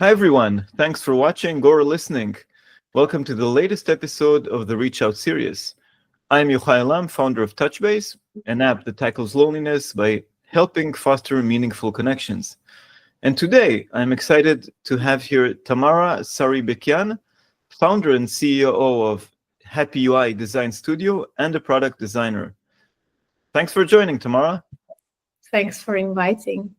Hi everyone, thanks for watching or listening. Welcome to the latest episode of the Reach Out series. I'm Yochai Lam, founder of Touchbase, an app that tackles loneliness by helping foster meaningful connections. And today, I'm excited to have here Tamára Saribekyan, founder and CEO of HappyUI Design Studio and a product designer. Thanks for joining, Tamára. Thanks for inviting.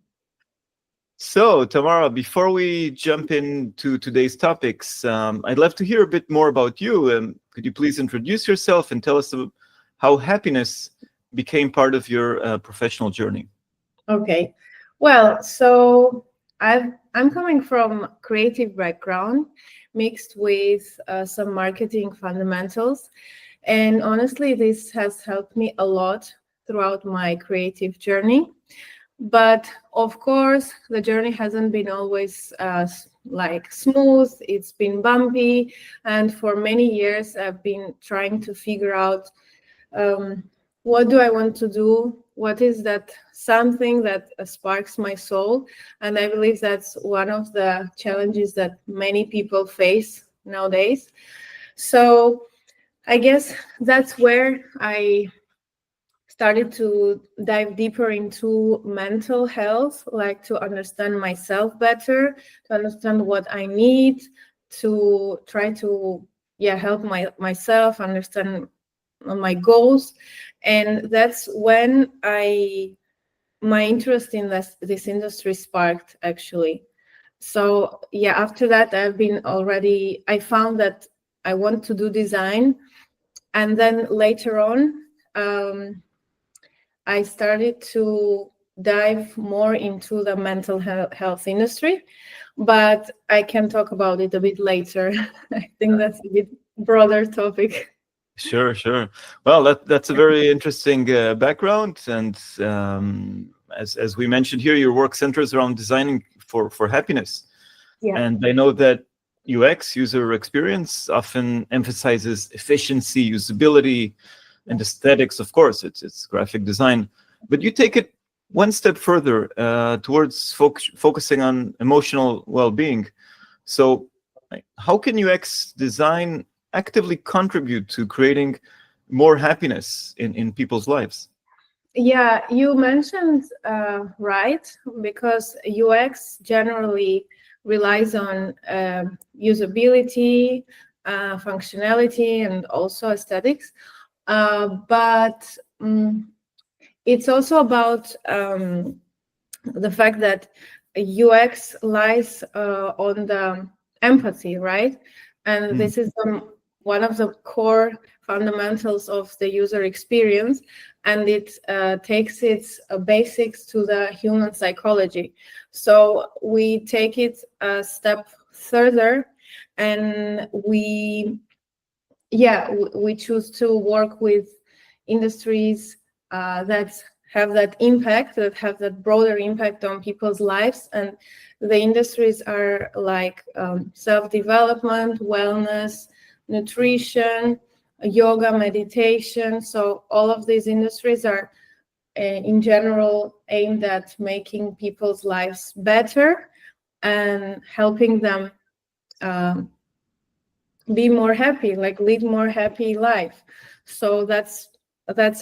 So, Tamára, before we jump into today's topics, I'd love to hear a bit more about you. Could you please introduce yourself and tell us how happiness became part of your professional journey? Okay. Well, so I'm coming from creative background mixed with some marketing fundamentals. And honestly, this has helped me a lot throughout my creative journey. But of course, the journey hasn't been always like smooth. It's been bumpy. And for many years, I've been trying to figure out what do I want to do? What is that something that sparks my soul? And I believe that's one of the challenges that many people face nowadays. So I guess that's where I started to dive deeper into mental health, like to understand myself better, to understand what I need, to try to help myself understand my goals. And that's when my interest in this industry sparked, actually. So after that, I found that I want to do design. And then later on, I started to dive more into the mental health industry, but I can talk about it a bit later. I think that's a bit broader topic. Sure. Well, that's a very interesting background, and as we mentioned here, your work centers around designing for happiness. Yeah. And I know that UX, user experience, often emphasizes efficiency, usability, and aesthetics. Of course, it's graphic design, but you take it one step further towards focusing on emotional well-being. So, how can UX design actively contribute to creating more happiness in people's lives? Yeah, you mentioned right, because UX generally relies on usability, functionality, and also aesthetics. But it's also about the fact that UX lies on the empathy, right? And this is one of the core fundamentals of the user experience, and it takes its basics to the human psychology. So we take it a step further, and we choose to work with industries that have that impact, that have that broader impact on people's lives. And the industries are like self-development, wellness, nutrition, yoga, meditation. So all of these industries are in general aimed at making people's lives better and helping them be more happy, like lead more happy life. So that's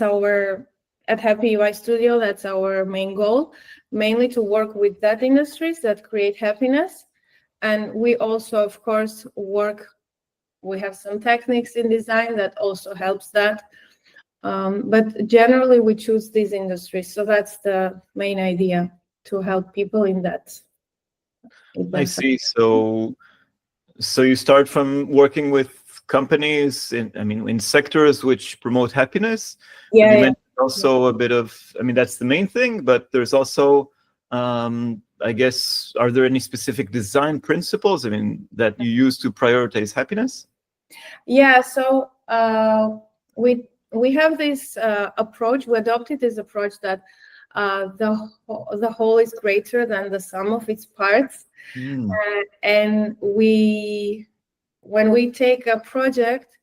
our, at HappyUI Studio, that's our main goal, mainly to work with that industries that create happiness. And we also, of course, we have some techniques in design that also helps that. But generally, we choose these industries. So that's the main idea, to help people in that. I see. So you start from working with companies in sectors which promote happiness. You mentioned also a bit of, that's the main thing, but there's also, I guess, are there any specific design principles, that you use to prioritize happiness? Yeah, so we have this approach. We adopted this approach that the whole is greater than the sum of its parts. And when we take a project,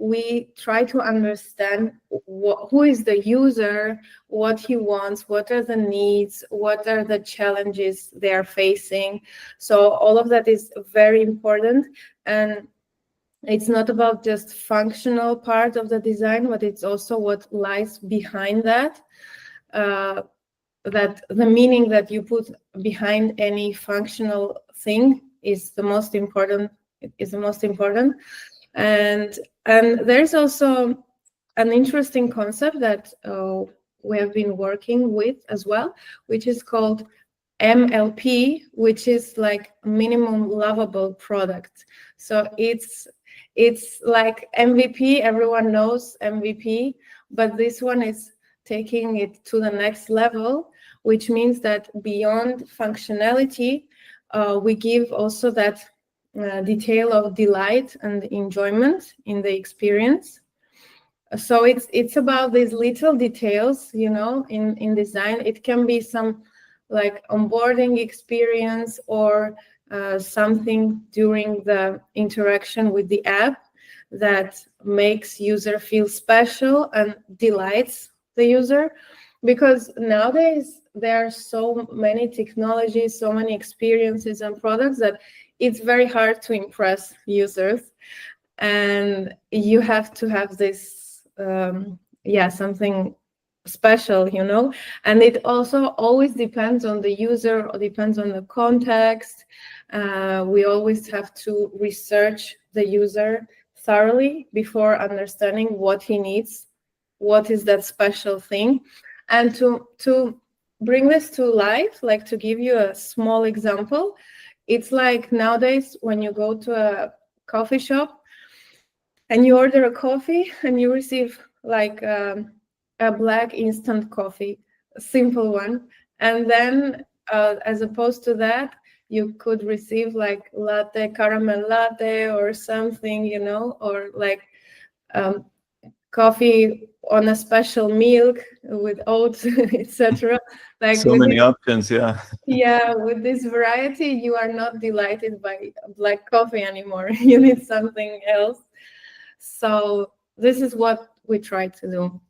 we try to understand who is the user, what he wants, what are the needs, what are the challenges they are facing. So all of that is very important. And it's not about just functional part of the design, but it's also what lies behind that. That the meaning that you put behind any functional thing is the most important. And there's also an interesting concept that we have been working with as well, which is called MLP, which is like minimum lovable product. So it's like MVP. Everyone knows MVP, but this one is taking it to the next level, which means that beyond functionality, we give also that detail of delight and enjoyment in the experience. So it's about these little details, in design. It can be some like onboarding experience or something during the interaction with the app that makes user feel special and delights the user. Because nowadays there are so many technologies, so many experiences and products that it's very hard to impress users, and you have to have this something special, and it also always depends on the user or depends on the context. We always have to research the user thoroughly before understanding what he needs, what is that special thing. And to bring this to life, like to give you a small example, it's like nowadays when you go to a coffee shop and you order a coffee and you receive like a black instant coffee, a simple one. And then as opposed to that, you could receive like latte, caramel latte or something, or like coffee on a special milk with oats, etc. Like so many options, yeah. Yeah, with this variety, you are not delighted by black coffee anymore. You need something else. So this is what we try to do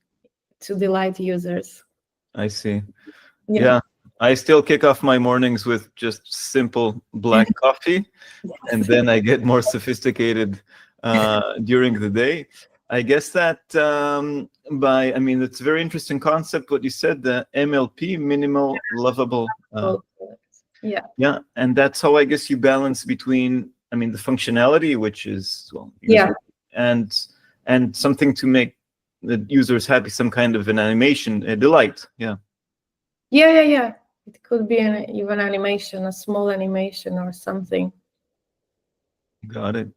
to delight users. I see. Yeah. I still kick off my mornings with just simple black coffee, and then I get more sophisticated during the day. I guess that it's a very interesting concept, what you said, the MLP, minimal lovable. Yeah, and that's how I guess you balance between, the functionality, which is, user, and something to make the users happy, some kind of an animation, a delight. Yeah. It could be even animation, a small animation or something. Got it.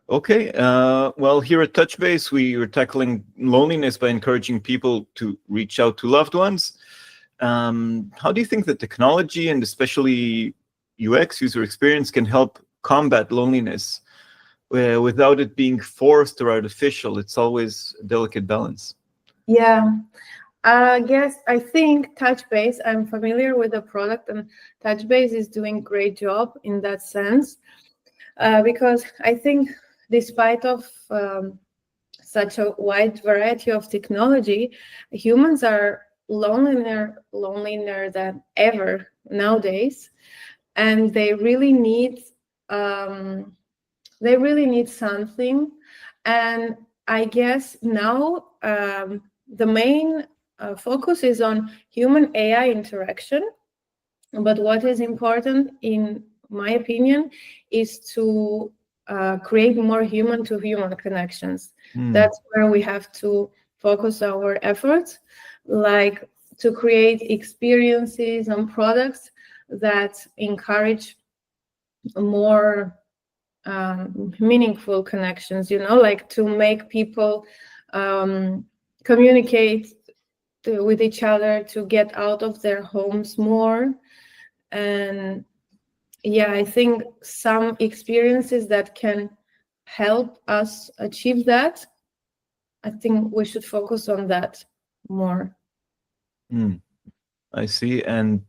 Okay. Well, here at Touchbase, we are tackling loneliness by encouraging people to reach out to loved ones. How do you think that technology and especially UX, user experience, can help combat loneliness without it being forced or artificial? It's always a delicate balance. Yeah. I think Touchbase, I'm familiar with the product, and Touchbase is doing a great job in that sense, because I think despite of such a wide variety of technology, humans are lonelier than ever nowadays, and they really need something. And I guess now the main focus is on human AI interaction. But what is important, in my opinion, is to create more human-to-human connections. That's where we have to focus our efforts, like to create experiences and products that encourage more meaningful connections, like to make people communicate with each other, to get out of their homes more. And I think some experiences that can help us achieve that, I think we should focus on that more. I see. And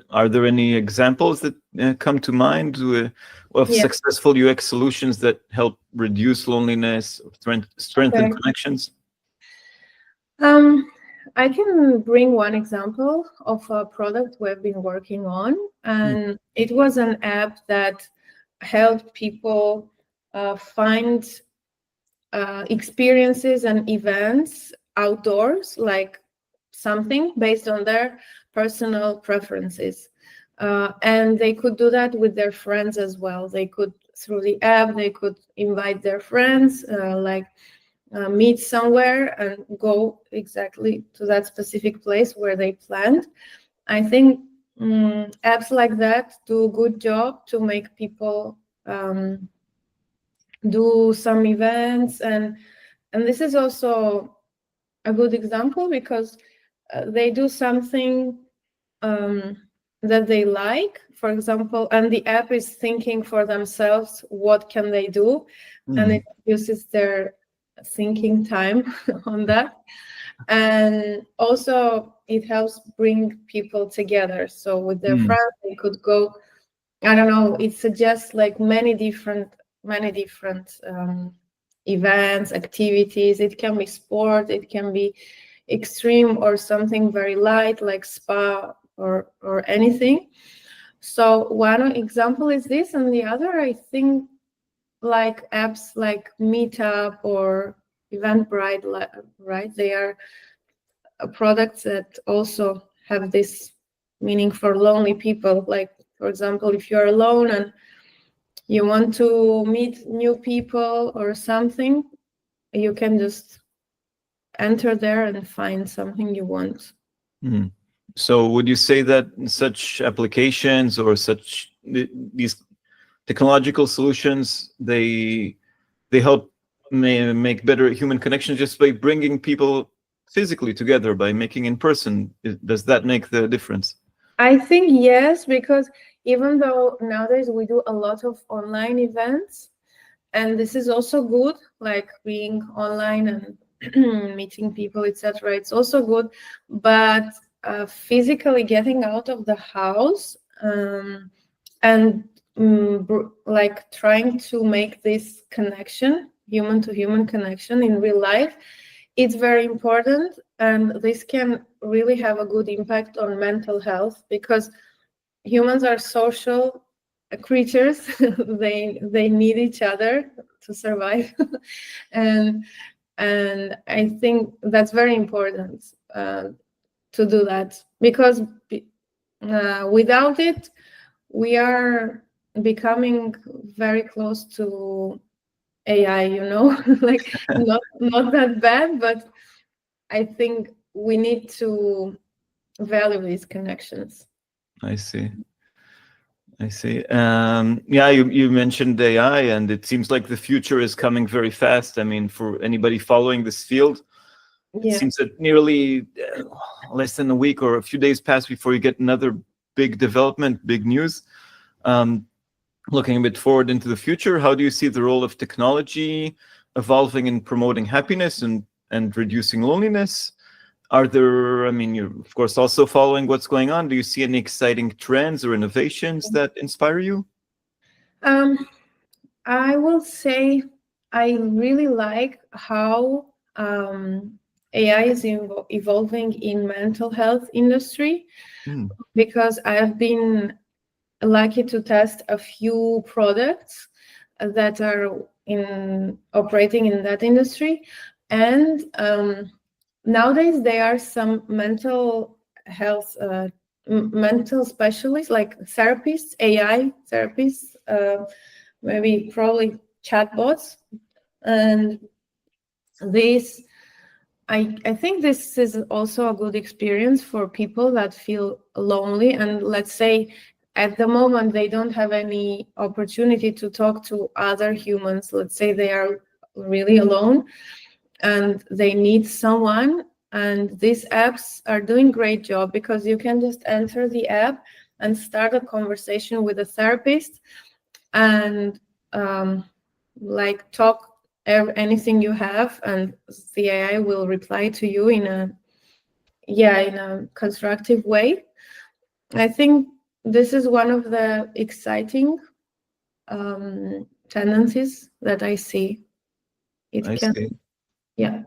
are there any examples that come to mind of Yeah. successful UX solutions that help reduce loneliness, strengthen Okay. connections? I can bring one example of a product we've been working on, and it was an app that helped people find experiences and events outdoors, like something based on their personal preferences. And they could do that with their friends as well. They could, through the app, they could invite their friends, meet somewhere and go exactly to that specific place where they planned. I think apps like that do a good job to make people do some events, and this is also a good example because they do something that they like, for example, and the app is thinking for themselves what can they do, and it uses their thinking time on that. And also it helps bring people together, so with their friends they could go, I don't know, it suggests like many different events, activities. It can be sport, it can be extreme or something very light like spa or anything. So one example is this, and the other, I think, like apps like Meetup or Eventbrite, right? They are products that also have this meaning for lonely people. Like, for example, if you're alone and you want to meet new people or something, you can just enter there and find something you want. So would you say that such applications or these technological solutions, they help make better human connections just by bringing people physically together, by making in person? Does that make the difference? I think yes, because even though nowadays we do a lot of online events, and this is also good, like being online and meeting people, etc. It's also good, but physically getting out of the house and like trying to make this connection, human to human connection in real life, it's very important, and this can really have a good impact on mental health because humans are social creatures. They need each other to survive. and I think that's very important to do that, because without it we are becoming very close to AI, like not that bad, but I think we need to value these connections. I see. Yeah, you mentioned AI, and it seems like the future is coming very fast. I mean, for anybody following this field, it Yeah. seems that nearly less than a week or a few days pass before you get another big development, big news. Looking a bit forward into the future, how do you see the role of technology evolving in promoting happiness and reducing loneliness? Are there, I mean, you're of course also following what's going on. Do you see any exciting trends or innovations that inspire you? I will say I really like how AI is evolving in mental health industry, because I have been lucky to test a few products that are operating in that industry, and nowadays there are some mental health mental specialists, like therapists, AI therapists, maybe probably chatbots, and this I think this is also a good experience for people that feel lonely, and let's say at the moment they don't have any opportunity to talk to other humans. Let's say they are really alone and they need someone, and these apps are doing great job because you can just enter the app and start a conversation with a therapist and like talk anything you have, and the AI will reply to you in a constructive way. I think this is one of the exciting tendencies that I see. I see. Yeah.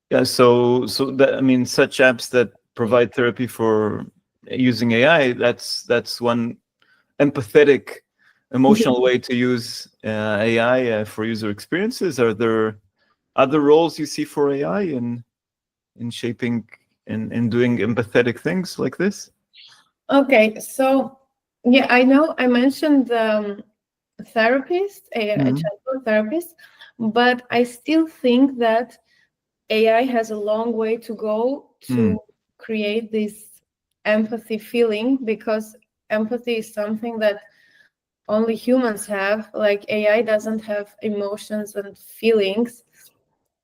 Yeah, so that, I mean, such apps that provide therapy for using AI, that's one empathetic, emotional way to use AI for user experiences. Are there other roles you see for AI in shaping in doing empathetic things like this? Okay, so yeah, I know I mentioned therapist, a Mhm. chatbot therapist, but I still think that AI has a long way to go to create this empathy feeling, because empathy is something that only humans have. Like, AI doesn't have emotions and feelings,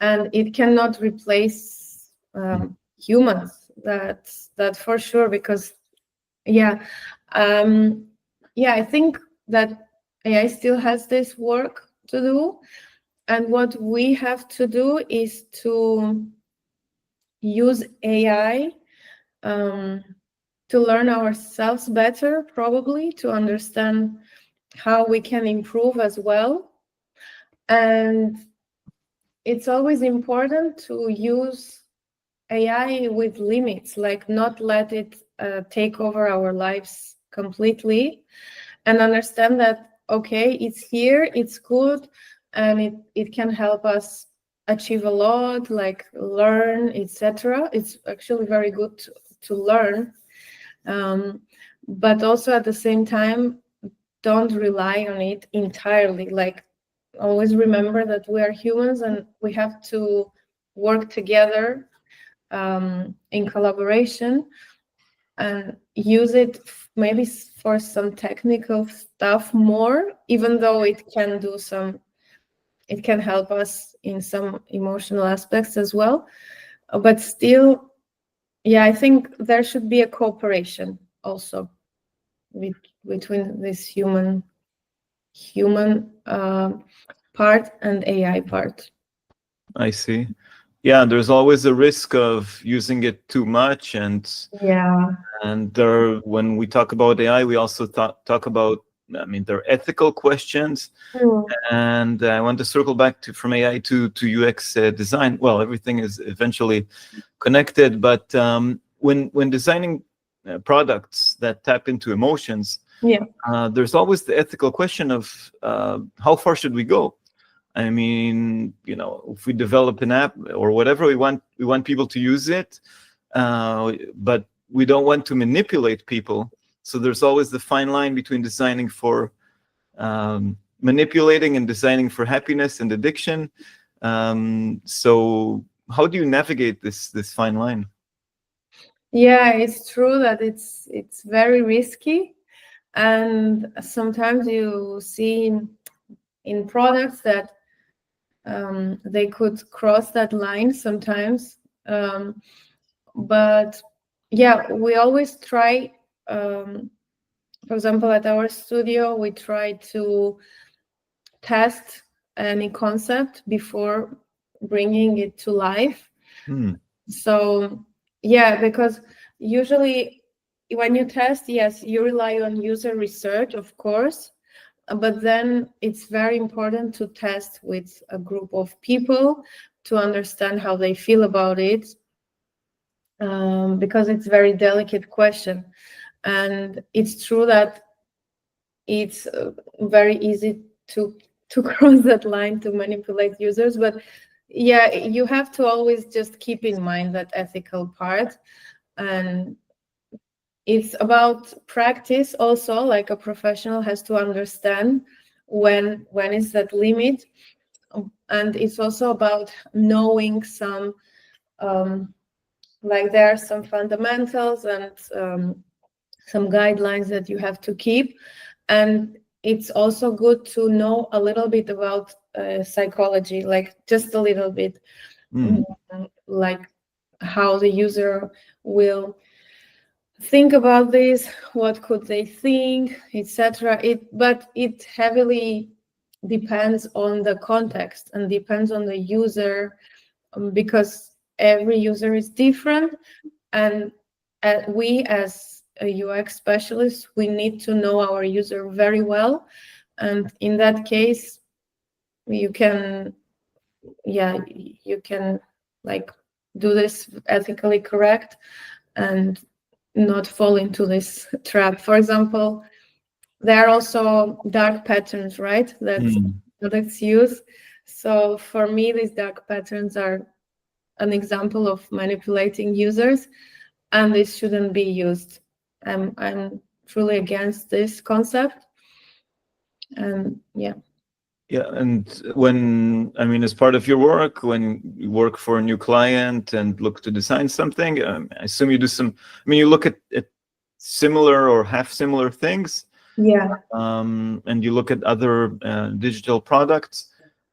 and it cannot replace humans. That's for sure. Because yeah, I think that AI still has this work to do, and what we have to do is to use AI to learn ourselves better, probably to understand how we can improve as well. And it's always important to use AI with limits, like not let it take over our lives completely, and understand that, okay, it's here, it's good, and it can help us achieve a lot, like learn, etc. It's actually very good to learn, but also at the same time, don't rely on it entirely. Like, always remember that we are humans and we have to work together in collaboration, and use it maybe for some technical stuff more, even though it can help us in some emotional aspects as well. But still, I think there should be a cooperation also between this human part and AI part. I see. Yeah, there's always a risk of using it too much, and when we talk about AI, we also talk about, I mean, there are ethical questions, and I want to circle back from AI to UX design. Well, everything is eventually connected, but when designing products that tap into emotions, there's always the ethical question of how far should we go? I mean, if we develop an app or whatever, we want people to use it, but we don't want to manipulate people. So there's always the fine line between designing for manipulating and designing for happiness and addiction. So how do you navigate this fine line? Yeah, it's true that it's very risky, and sometimes you see in products that they could cross that line sometimes. But we always try. For example, at our studio, we try to test any concept before bringing it to life. So because usually when you test, yes, you rely on user research, of course, but then it's very important to test with a group of people to understand how they feel about it, because it's a very delicate question. And it's true that it's very easy to cross that line, to manipulate users. But you have to always just keep in mind that ethical part. And it's about practice also. Like, a professional has to understand when is that limit. And it's also about knowing some like, there are some fundamentals and some guidelines that you have to keep. And it's also good to know a little bit about psychology, like just a little bit, like how the user will think about this, what could they think, etc. But it heavily depends on the context and depends on the user, because every user is different, and we as a UX specialist, we need to know our user very well, and in that case you can like do this ethically correct and not fall into this trap. For example, there are also dark patterns, right, that products use. So for me, these dark patterns are an example of manipulating users, and this shouldn't be used. I'm truly against this concept. And yeah, and as part of your work, when you work for a new client and look to design something, I assume you do you look at similar or half similar things. Yeah. And you look at other digital products.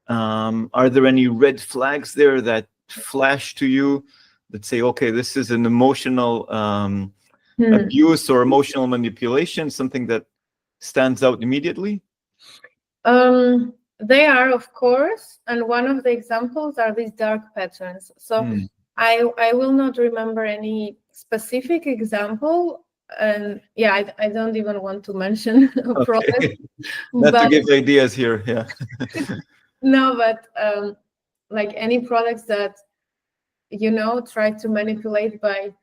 Are there any red flags there that flash to you that say, okay, this is an emotional abuse or emotional manipulation, something that stands out immediately? They are, of course, and one of the examples are these dark patterns. So I will not remember any specific example, and I don't even want to mention a product. Not to give ideas here, yeah. No, but like any products that try to manipulate by,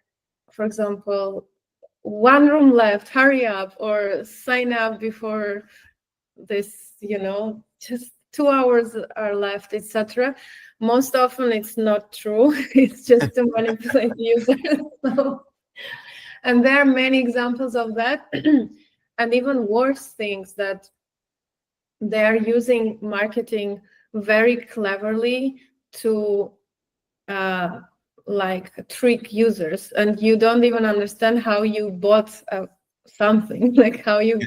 for example, one room left, hurry up, or sign up before this, just 2 hours are left, etc. Most often it's not true. It's just to manipulate users. And there are many examples of that. And even worse things, that they're using marketing very cleverly to trick users, and you don't even understand how you bought something, like how you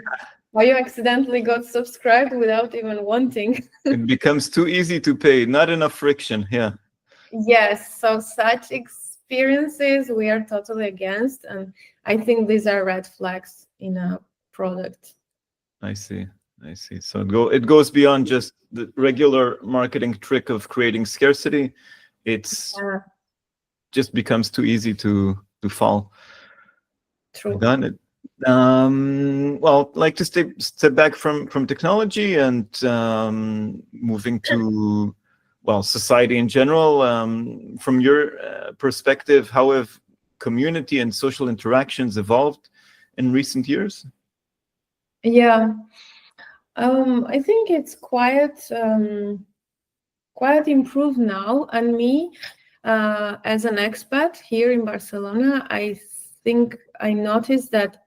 accidentally got subscribed without even wanting. It becomes too easy to pay, not enough friction. Yeah. Yes, so such experiences we are totally against, and I think these are red flags in a product. I see. So it goes beyond just the regular marketing trick of creating scarcity. It's just becomes too easy to fall. True. Done it. Well, like to step back from technology and moving to society in general. From your perspective, how have community and social interactions evolved in recent years? Yeah, I think it's quite improved now. And me, as an expat here in Barcelona, I think I noticed that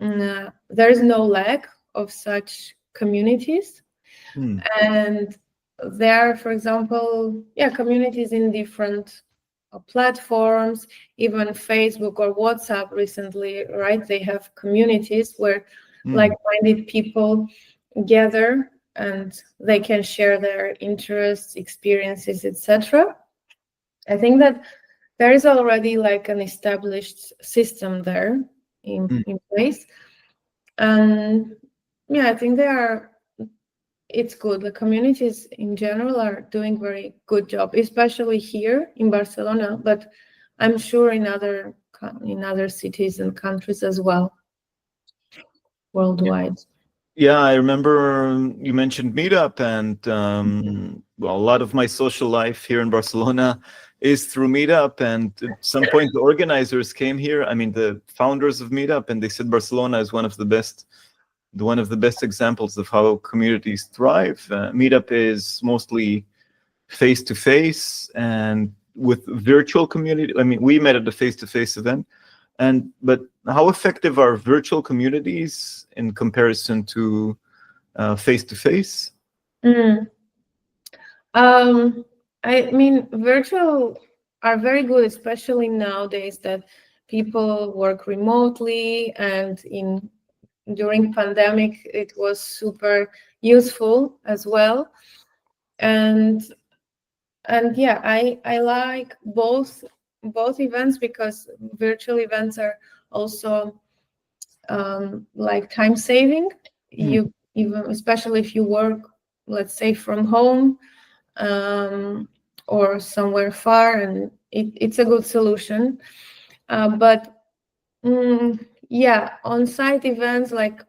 there is no lack of such communities. And there are, for example, communities in different platforms, even Facebook or WhatsApp recently, right? They have communities where like-minded people gather and they can share their interests, experiences, etc. I think that there is already like an established system there in place. And I think it's good. The communities in general are doing very good job, especially here in Barcelona, but I'm sure in other cities and countries as well, worldwide. Yeah, I remember you mentioned Meetup, and a lot of my social life here in Barcelona is through Meetup. And at some point, the organizers came here. The founders of Meetup, and they said Barcelona is one of the best examples of how communities thrive. Meetup is mostly face-to-face and with virtual community. We met at a face-to-face event, but how effective are virtual communities in comparison to face-to-face? Virtual are very good, especially nowadays that people work remotely, and during pandemic it was super useful as well. And I like both events, because virtual events are also like time saving. You even, especially if you work, let's say, from home or somewhere far, and it's a good solution. But yeah, on-site events like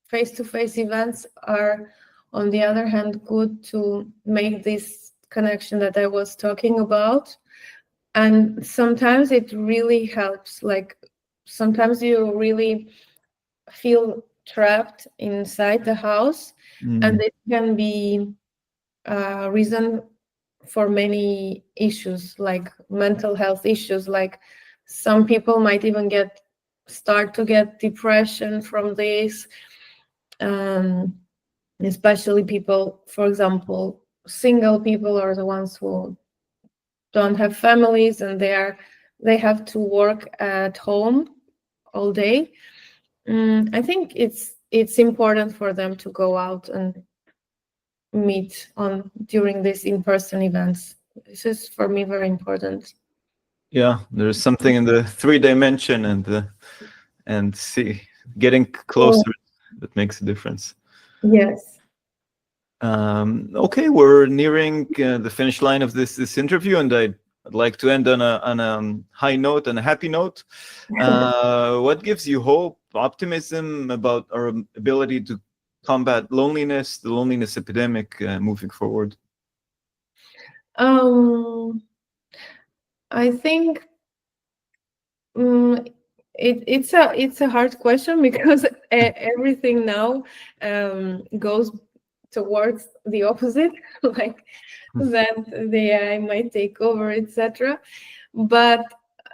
face-to-face events are, on the other hand, good to make this connection that I was talking about. And sometimes it really helps. Like sometimes you really feel trapped inside the house, and it can be a reason for many issues, like mental health issues. Like some people might even start to get depression from this, especially people, for example, single people, or the ones who don't have families and they have to work at home all day. I think it's important for them to go out and meet during these in-person events. This is for me very important. Yeah, there's something in the 3 dimension and getting closer that makes a difference. Yes. Okay, we're nearing the finish line of this interview, and I'd like to end on a high note and a happy note. What gives you hope, optimism about our ability to combat the loneliness epidemic moving forward? I think it's a hard question because everything now goes towards the opposite, like that the AI might take over, etc. But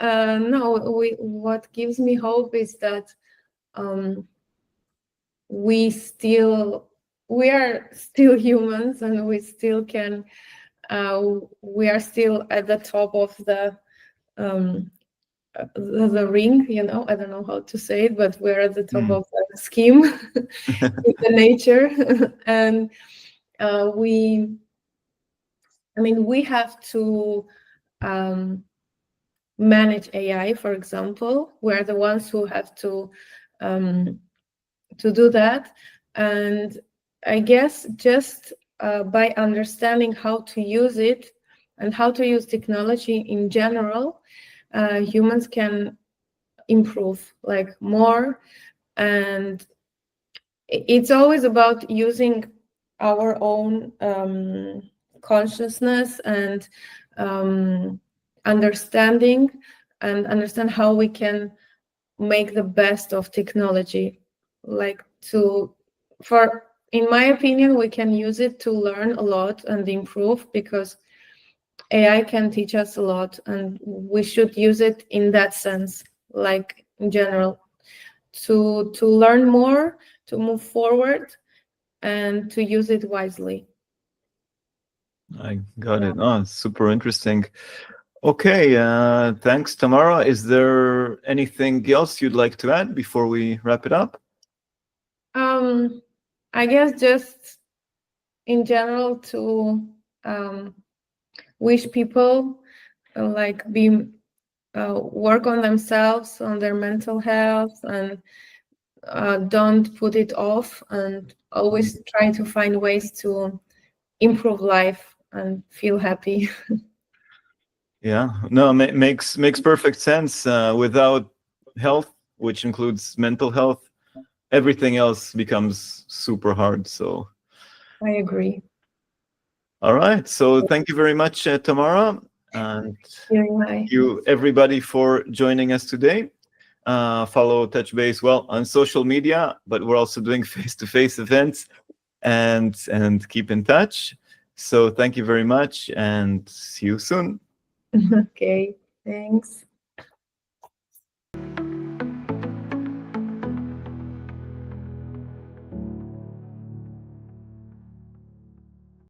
no, what gives me hope is that we are still humans, and we still can. We are still at the top of the ring, I don't know how to say it, but we're at the top of the scheme with the nature. And we have to manage AI, for example. We're the ones who have to do that. And I guess just by understanding how to use it and how to use technology in general, humans can improve like more. And it's always about using our own consciousness and understand how we can make the best of technology. Like in my opinion, we can use it to learn a lot and improve, because AI can teach us a lot, and we should use it in that sense, like in general, to learn more, to move forward, and to use it wisely. I got it. Oh, super interesting. Okay, thanks, Tamára. Is there anything else you'd like to add before we wrap it up? I guess just in general to wish people work on themselves, on their mental health, and don't put it off, and always try to find ways to improve life and feel happy. Yeah, no, makes perfect sense. Without health, which includes mental health, everything else becomes super hard. So I agree. All right. So thank you very much, Tamára, and thank you everybody for joining us today. Follow Touchbase on social media, but we're also doing face-to-face events, and keep in touch. So thank you very much, and see you soon. Okay, thanks.